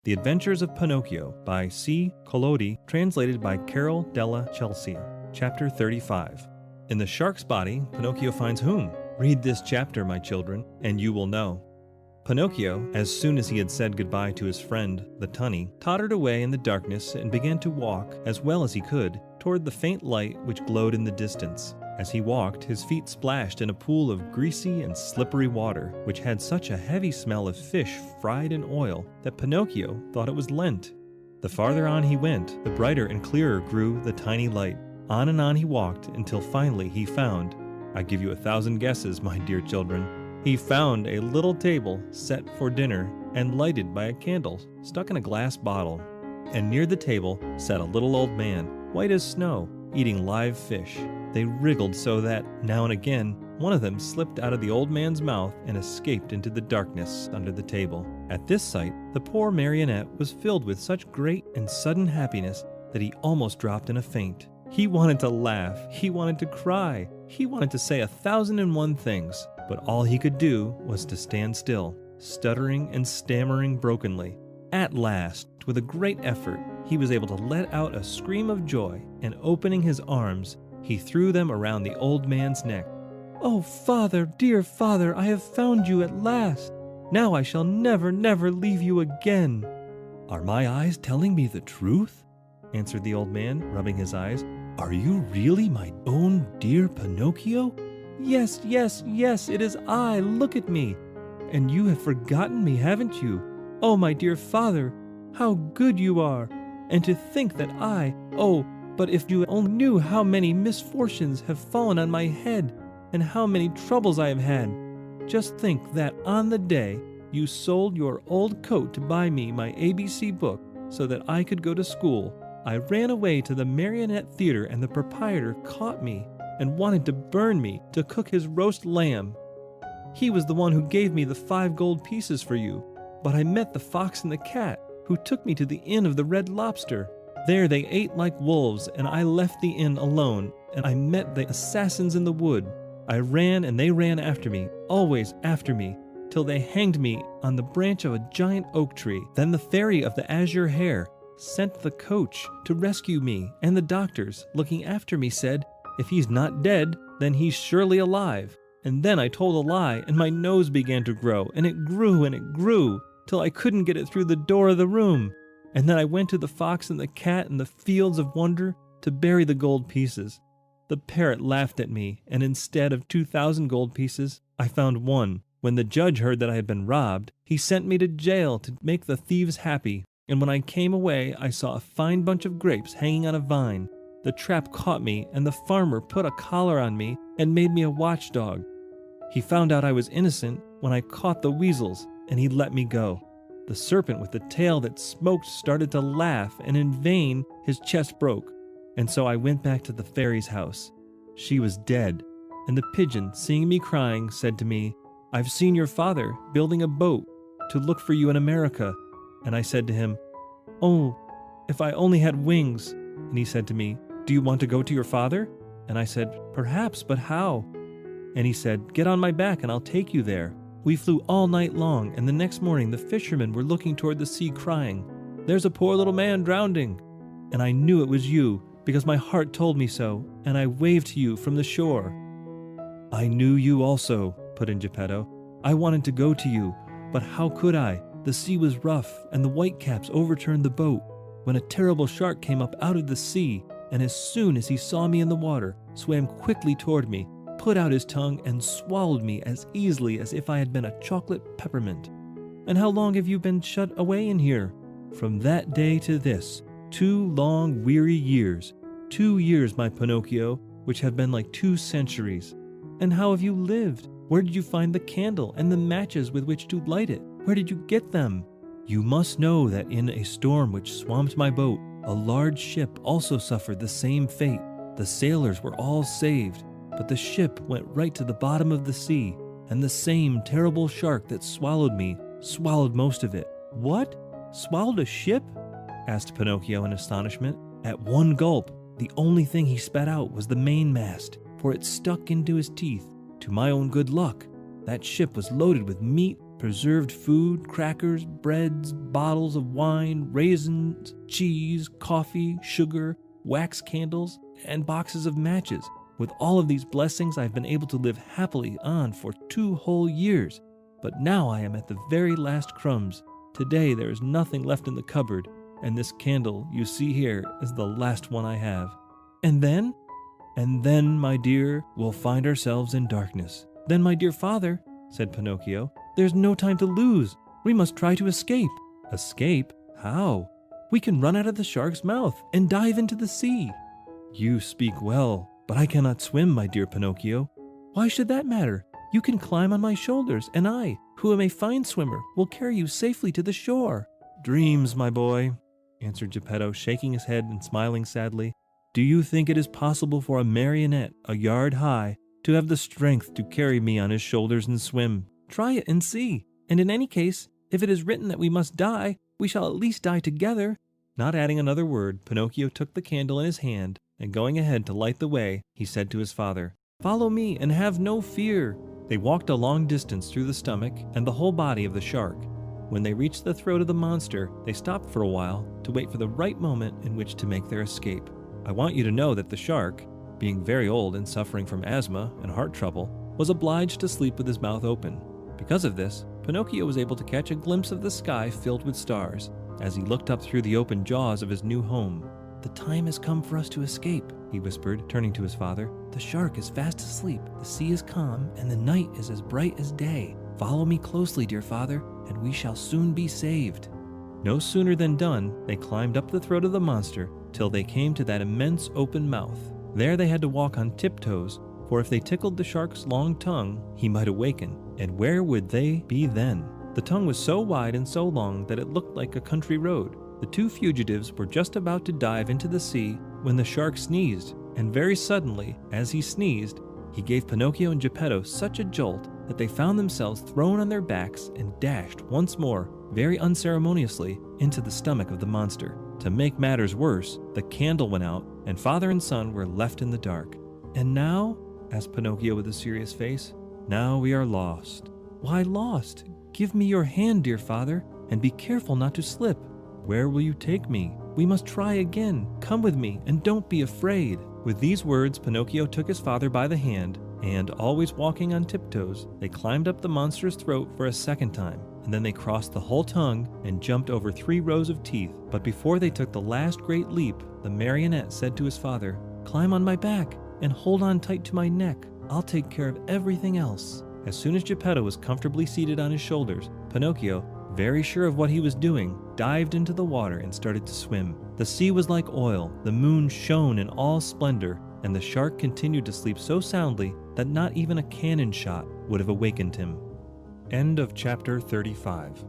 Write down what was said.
The Adventures of Pinocchio by C. Collodi, translated by Carol della Chelsea. Chapter 35. In the shark's body, Pinocchio finds whom? Read this chapter, my children, and you will know. Pinocchio, as soon as he had said goodbye to his friend, the tunny, tottered away in the darkness and began to walk, as well as he could, toward the faint light which glowed in the distance. As he walked, his feet splashed in a pool of greasy and slippery water, which had such a heavy smell of fish fried in oil that Pinocchio thought it was Lent. The farther on he went, the brighter and clearer grew the tiny light. On and on he walked until finally he found, I give you 1,000 guesses, my dear children, he found a little table set for dinner and lighted by a candle stuck in a glass bottle. And near the table sat a little old man, white as snow, eating live fish. They wriggled so that, now and again, one of them slipped out of the old man's mouth and escaped into the darkness under the table. At this sight, the poor marionette was filled with such great and sudden happiness that he almost dropped in a faint. He wanted to laugh, he wanted to cry, he wanted to say 1,001 things, but all he could do was to stand still, stuttering and stammering brokenly. At last, with a great effort, he was able to let out a scream of joy, and opening his arms, he threw them around the old man's neck. "Oh, father, dear father, I have found you at last. Now I shall never, never leave you again." "Are my eyes telling me the truth?" answered the old man, rubbing his eyes. "Are you really my own dear Pinocchio?" "Yes, yes, yes, it is I. Look at me. And you have forgotten me, haven't you? Oh, my dear father, how good you are. And to think that but if you only knew how many misfortunes have fallen on my head, and how many troubles I have had. Just think that on the day you sold your old coat to buy me my ABC book so that I could go to school, I ran away to the Marionette Theater and the proprietor caught me and wanted to burn me to cook his roast lamb. He was the one who gave me the 5 gold pieces for you, but I met the fox and the cat, who took me to the Inn of the Red Lobster. There they ate like wolves, and I left the inn alone, and I met the assassins in the wood. I ran and they ran after me, always after me, till they hanged me on the branch of a giant oak tree. Then the fairy of the azure hair sent the coach to rescue me, and the doctors, looking after me, said, 'If he's not dead, then he's surely alive.' And then I told a lie, and my nose began to grow, and it grew, till I couldn't get it through the door of the room. And then I went to the fox and the cat in the fields of wonder to bury the gold pieces. The parrot laughed at me, and instead of 2,000 gold pieces, I found 1. When the judge heard that I had been robbed, he sent me to jail to make the thieves happy. And when I came away, I saw a fine bunch of grapes hanging on a vine. The trap caught me, and the farmer put a collar on me and made me a watchdog. He found out I was innocent when I caught the weasels, and he let me go. The serpent with the tail that smoked started to laugh, and in vain his chest broke. And so I went back to the fairy's house. She was dead, and the pigeon, seeing me crying, said to me, 'I've seen your father building a boat to look for you in America.' And I said to him, 'Oh, if I only had wings.' And he said to me, 'Do you want to go to your father?' And I said, 'Perhaps, but how?' And he said, 'Get on my back and I'll take you there.' We flew all night long, and the next morning the fishermen were looking toward the sea crying, 'There's a poor little man drowning.' And I knew it was you, because my heart told me so, and I waved to you from the shore." "I knew you also," put in Geppetto. "I wanted to go to you, but how could I? The sea was rough, and the whitecaps overturned the boat, when a terrible shark came up out of the sea, and as soon as he saw me in the water, swam quickly toward me, put out his tongue, and swallowed me as easily as if I had been a chocolate peppermint." "And how long have you been shut away in here?" "From that day to this, 2 long, weary years. 2 years, my Pinocchio, which have been like 2 centuries." "And how have you lived? Where did you find the candle and the matches with which to light it? Where did you get them?" "You must know that in a storm which swamped my boat, a large ship also suffered the same fate. The sailors were all saved, but the ship went right to the bottom of the sea, and the same terrible shark that swallowed me swallowed most of it." "What? Swallowed a ship?" asked Pinocchio in astonishment. "At one gulp, the only thing he spat out was the mainmast, for it stuck into his teeth. To my own good luck, that ship was loaded with meat, preserved food, crackers, breads, bottles of wine, raisins, cheese, coffee, sugar, wax candles, and boxes of matches. With all of these blessings, I've been able to live happily on for 2 whole years. But now I am at the very last crumbs. Today there is nothing left in the cupboard, and this candle you see here is the last one I have. And then? And then, my dear, we'll find ourselves in darkness. Then, my dear father, said Pinocchio, there's no time to lose. We must try to escape. Escape? How? We can run out of the shark's mouth and dive into the sea. You speak well, but I cannot swim, my dear Pinocchio. Why should that matter? You can climb on my shoulders, and I, who am a fine swimmer, will carry you safely to the shore. Dreams, my boy, answered Geppetto, shaking his head and smiling sadly. Do you think it is possible for a marionette a yard high to have the strength to carry me on his shoulders and swim? Try it and see. And in any case, if it is written that we must die, we shall at least die together. Not adding another word, Pinocchio took the candle in his hand, and going ahead to light the way, he said to his father, Follow me and have no fear. They walked a long distance through the stomach and the whole body of the shark. When they reached the throat of the monster, they stopped for a while to wait for the right moment in which to make their escape. I want you to know that the shark, being very old and suffering from asthma and heart trouble, was obliged to sleep with his mouth open. Because of this, Pinocchio was able to catch a glimpse of the sky filled with stars as he looked up through the open jaws of his new home. The time has come for us to escape, he whispered, turning to his father. The shark is fast asleep, the sea is calm, and the night is as bright as day. Follow me closely, dear father, and we shall soon be saved. No sooner than done, they climbed up the throat of the monster till they came to that immense open mouth. There they had to walk on tiptoes, for if they tickled the shark's long tongue, he might awaken, and where would they be then? The tongue was so wide and so long that it looked like a country road. The 2 fugitives were just about to dive into the sea when the shark sneezed, and very suddenly, as he sneezed, he gave Pinocchio and Geppetto such a jolt that they found themselves thrown on their backs and dashed once more, very unceremoniously, into the stomach of the monster. To make matters worse, the candle went out, and father and son were left in the dark. And now? Asked Pinocchio with a serious face. Now we are lost. Why lost? Give me your hand, dear father, and be careful not to slip. Where will you take me? We must try again. Come with me, and don't be afraid. With these words, Pinocchio took his father by the hand, and, always walking on tiptoes, they climbed up the monster's throat for a second time, and then they crossed the whole tongue and jumped over 3 rows of teeth. But before they took the last great leap, the marionette said to his father, Climb on my back and hold on tight to my neck. I'll take care of everything else. As soon as Geppetto was comfortably seated on his shoulders, Pinocchio, very sure of what he was doing, dived into the water and started to swim. The sea was like oil, the moon shone in all splendor, and the shark continued to sleep so soundly that not even a cannon shot would have awakened him. End of chapter 35.